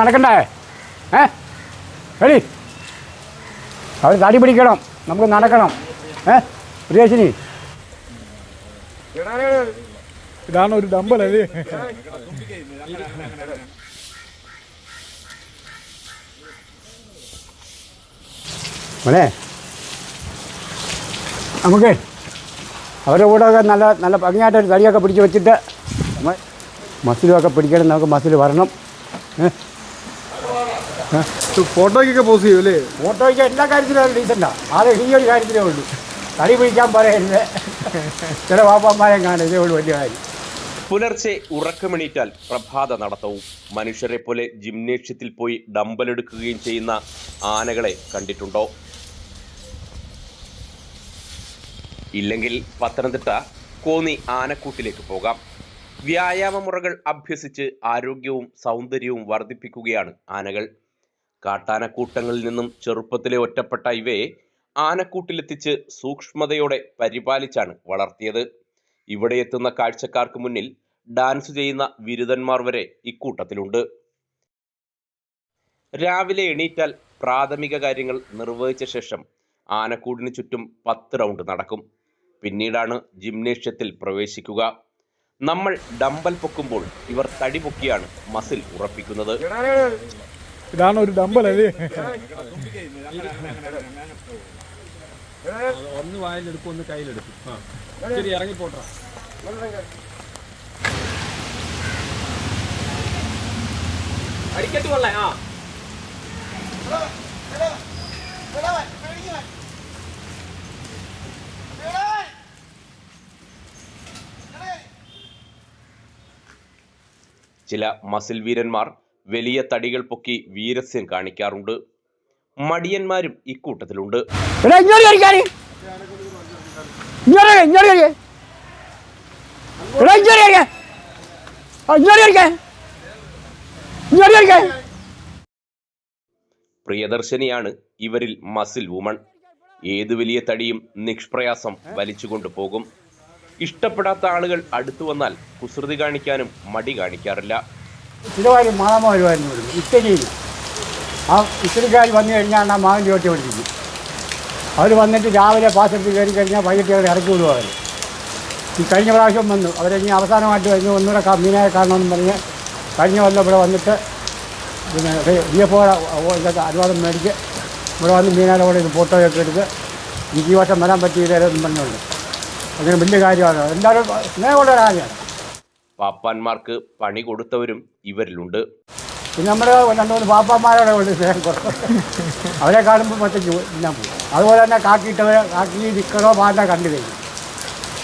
നടക്കണ്ടേ? എടി അവർ തടി പിടിക്കണം, നമുക്ക് നടക്കണം. പ്രിയശിനി, ഇതാണ് ഒരു ഡമ്പലല്ലേ? മോനെ, നമുക്ക് അവരുടെ കൂടെ ഒക്കെ നല്ല നല്ല ഭംഗിയായിട്ട് ഒരു തടിയൊക്കെ പിടിച്ച് വെച്ചിട്ട് മസിലുമൊക്കെ പിടിക്കണം. നമുക്ക് മസിൽ വരണം. ഫോട്ടോയ്ക്കൊക്കെ പോസ് ചെയ്യും അല്ലേ? ഫോട്ടോയ്ക്ക് എല്ലാ കാര്യത്തിലും ഡീസൻ്റാണ്. അത് ഈ ഒരു കാര്യത്തിലേ ഉള്ളൂ. തടി പിടിക്കാൻ പറയരുത്. ചില വാപ്പാന്മാരെ കാണും, ഇതേ ഉള്ളൂ വലിയ കാര്യം. പുലർച്ചെ ഉറക്കമെണീറ്റാൽ പ്രഭാത നടത്തവും മനുഷ്യരെ പോലെ ജിംനേഷ്യത്തിൽ പോയി ഡമ്പലെടുക്കുകയും ചെയ്യുന്ന ആനകളെ കണ്ടിട്ടുണ്ടോ? ഇല്ലെങ്കിൽ പത്തനംതിട്ട കോന്നി ആനക്കൂട്ടിലേക്ക് പോകാം. വ്യായാമ മുറകൾ അഭ്യസിച്ച് ആരോഗ്യവും സൗന്ദര്യവും വർദ്ധിപ്പിക്കുകയാണ് ആനകൾ. കാട്ടാനക്കൂട്ടങ്ങളിൽ നിന്നും ചെറുപ്പത്തിലെ ഒറ്റപ്പെട്ട ഇവയെ ആനക്കൂട്ടിലെത്തിച്ച് സൂക്ഷ്മതയോടെ പരിപാലിച്ചാണ് വളർത്തിയത്. ഇവിടെ എത്തുന്ന കാഴ്ചക്കാർക്ക് മുന്നിൽ ഡാൻസ് ചെയ്യുന്ന വിരുതന്മാർ വരെ ഇക്കൂട്ടത്തിലുണ്ട്. രാവിലെ എണീറ്റാൽ പ്രാഥമിക കാര്യങ്ങൾ നിർവഹിച്ച ശേഷം ആനക്കൂടിന് ചുറ്റും 10 റൗണ്ട് നടക്കും. പിന്നീടാണ് ജിംനേഷ്യത്തിൽ പ്രവേശിക്കുക. നമ്മൾ ഡമ്പൽ പൊക്കുമ്പോൾ ഇവർ തടി പൊക്കിയാണ് മസിൽ ഉറപ്പിക്കുന്നത്. ഇതാണ് ഒരു ഡമ്പലല്ലേ? ഒന്ന് വായിലെടുക്കും, ഒന്ന് കയ്യിലെടുക്കും. ശരി, ഇറങ്ങിപ്പോട്ടാ. അടിക്കട്ട് കൊള്ളേ. ചില മസിൽ വീരന്മാർ വലിയ തടികൾ പൊക്കി വീരസ്യം കാണിക്കാറുണ്ട്. മടിയന്മാരും ഇക്കൂട്ടത്തിലുണ്ട്. പ്രിയദർശിനിയാണ് ഇവരിൽ മസിൽ വുമൺ. ഏതു വലിയ തടിയും നിഷ്പ്രയാസം വലിച്ചുകൊണ്ടു പോകും. ഇഷ്ടപ്പെടാത്ത ആളുകൾ അടുത്തു വന്നാൽ കുസൃതി കാണിക്കാനും മടി കാണിക്കാറില്ല. ചിലവാരും മാതാമ വരുമായിരുന്നു. ഇറ്റലിയിൽ ആ ഇറ്റലിക്കാർ വന്നു കഴിഞ്ഞാൽ ആ മാവിൻ്റെ ചോട്ടി പഠിപ്പിക്കും. അവർ വന്നിട്ട് രാവിലെ പാത്രത്തിൽ കയറി കഴിഞ്ഞാൽ വൈകിട്ട് അവർ ഇറക്കി വിടുവാറ്. ഈ കഴിഞ്ഞ പ്രാവശ്യം വന്നു. അവരിനി അവസാനമായിട്ട് കഴിഞ്ഞ് ഒന്നുകൂടെ മീനായ കാണണമെന്ന് പറഞ്ഞ് കഴിഞ്ഞ കൊല്ലം ഇവിടെ വന്നിട്ട് പിന്നെ DFO ഇതൊക്കെ അനുവാദം മേടിച്ച് ഇവിടെ വന്ന് മീനായുടെ കൂടെ ഫോട്ടോയൊക്കെ എടുത്ത് എനിക്ക് ഈ വർഷം വരാൻ പറ്റിയില്ലെന്നും പറഞ്ഞുകൊണ്ട് അങ്ങനെ വലിയ കാര്യമാണ്. എന്തായാലും സ്നേഹമുള്ള ഒരു കാര്യമാണ്. പാപ്പാന്മാർക്ക് പണി കൊടുത്തവരും ഇവരിലുണ്ട്. പിന്നെ നമ്മുടെ 2-3 പാപ്പാന്മാരോടെ ഉണ്ട് സ്നേഹം കുറവ്. അവരെ കാണുമ്പോൾ മറ്റേ ഞാൻ പോകും. അതുപോലെ തന്നെ കാക്കിയിട്ടവരെ കാക്കി നിൽക്കണോ പാണ്ട കണ്ടു കഴിഞ്ഞു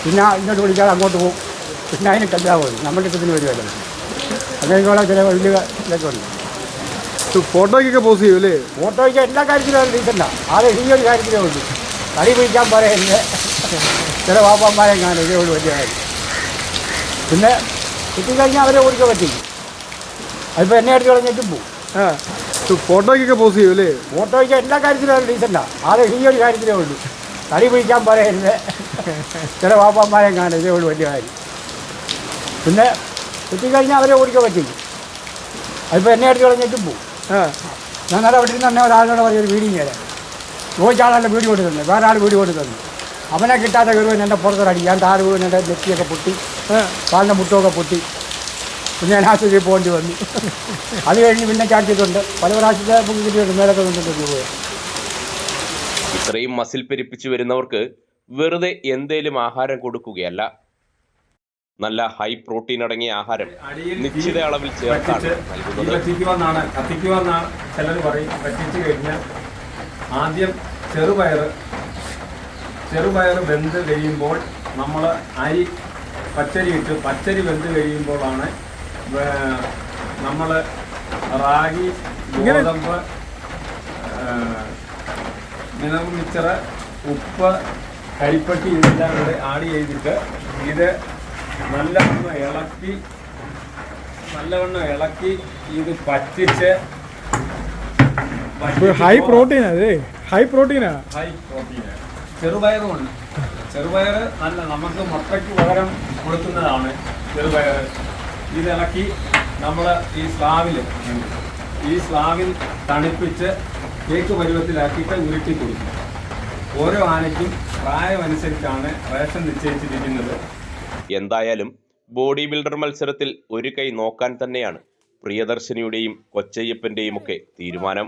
പിന്നെ ഇങ്ങോട്ട് വിളിക്കാതെ അങ്ങോട്ട് പോകും. പിന്നെ അതിന് കല്ലാ പോകും. നമ്മുടെ ഇഷ്ടത്തിന് വരുമല്ലോ. അങ്ങനെയുള്ള ചില വലിയ ഇതൊക്കെ ഉണ്ട്. ഫോട്ടോയ്ക്കൊക്കെ പോസ് ചെയ്യും അല്ലേ? ഫോട്ടോയ്ക്ക് എല്ലാ കാര്യത്തിലും ഡീസൻ്റാണ്. അത് ഈ ഒരു കാര്യത്തിലേ ഉള്ളൂ. തടി പിടിക്കാൻ പറയരുത്. ചില വാപ്പാന്മാരെ കാണും, ഇതേ ഉള്ളൂ വലിയ കാര്യം. പിന്നെ കിട്ടിക്കഴിഞ്ഞാൽ അവരെ ഓടിക്കാൻ പറ്റില്ല. അതിപ്പോൾ എന്നെ അടുത്ത് കളഞ്ഞിട്ടും പോകും. ഫോട്ടോയ്ക്കൊക്കെ പോസ് ചെയ്യും അല്ലേ? ഫോട്ടോയ്ക്ക് എല്ലാ കാര്യത്തിലും ഡീസൻ്റാണ്. അത് ഈ ഒരു കാര്യത്തിലേ ഉള്ളൂ. തടി പിടിക്കാൻ പറയരുത്. ചില വാപ്പാന്മാരെ കാണും, ഇതേ ഉള്ളൂ വലിയ കാര്യം. പിന്നെ കിട്ടിക്കഴിഞ്ഞാൽ അവരെ ഓടിക്കാൻ പറ്റില്ല. അതിപ്പോൾ എന്നെ അടുത്ത് കളഞ്ഞിട്ടും പോകും. ഞാൻ നേരെ അവിടെ നിന്ന് തന്നെ ഒരാളോട് പറഞ്ഞൊരു വീഡിയോ തരാം. ചോദിച്ചാളല്ല വീഡിയോ കൊണ്ട് തന്നെ, വേറെ ആൾ വീഡിയോ കൊണ്ട് തന്നെ. അവനെ കിട്ടാത്ത കയറുവാൻ എൻ്റെ പുറത്തൊരടി. ഞാൻ താഴെ വീണ് എൻ്റെ നെറ്റിയൊക്കെ പൊട്ടി, കാലിൻ്റെ മുട്ടൊക്കെ പൊട്ടി. പിന്നെ ഞാൻ ആശുപത്രിയിൽ പോകേണ്ടി വന്നു. അത് കഴിഞ്ഞ് പിന്നെ ചാടിച്ചിട്ടുണ്ട്. പല പ്രാവശ്യത്തെ കിട്ടിയിട്ടുണ്ട്. മേലൊക്കെ നിന്നിട്ടുണ്ട് പോയി. ഇത്രയും മസിൽ പെരുപ്പിച്ചു വരുന്നവർക്ക് വെറുതെ എന്തേലും ആഹാരം കൊടുക്കുകയല്ല. നല്ല ഹൈ പ്രോട്ടീൻ അടങ്ങിയ ആഹാരം നിശ്ചിത അളവിൽ ചേർത്താണ് നൽകുന്നത്. കത്തിക്കുവെന്നാണ് ചിലർ പറയും. വറ്റിച്ചു കഴിഞ്ഞാൽ ആദ്യം ചെറുപയർ വെന്ത് കഴിയുമ്പോൾ നമ്മൾ അരി പച്ചരി വെന്ത് കഴിയുമ്പോഴാണ് നമ്മൾ റാഗി, ഗോതമ്പ്, മിനറൽ മിക്സർ, ഉപ്പ്, കരിപ്പട്ടി ഇതെല്ലാം കൂടെ ആഡ് ചെയ്തിട്ട് ഇത് നല്ലവണ്ണം ഇളക്കി ഇത് പറ്റിച്ച്. ഹൈ പ്രോട്ടീനാ. ചെറുപയറുമുണ്ട്. ചെറുപയർ നല്ല നമുക്ക് മുട്ടയ്ക്ക് പകരം കൊടുക്കുന്നതാണ് ചെറുപയർ. ഇതിളക്കി നമ്മൾ ഈ സ്ലാവിൽ ഈ സ്ലാവിൽ തണുപ്പിച്ച് കേക്ക് പരുവത്തിലാക്കിയിട്ട് ഉരുട്ടി കൊടുക്കും. ഓരോ ആനയ്ക്കും പ്രായമനുസരിച്ചാണ് റേഷൻ നിശ്ചയിച്ചിരിക്കുന്നത്. എന്തായാലും ബോഡി ബിൽഡർ മത്സരത്തിൽ ഒരു കൈ നോക്കാൻ തന്നെയാണ് പ്രിയദർശിനിയുടെയും കൊച്ചയ്യപ്പൻ്റെയും ഒക്കെ തീരുമാനം.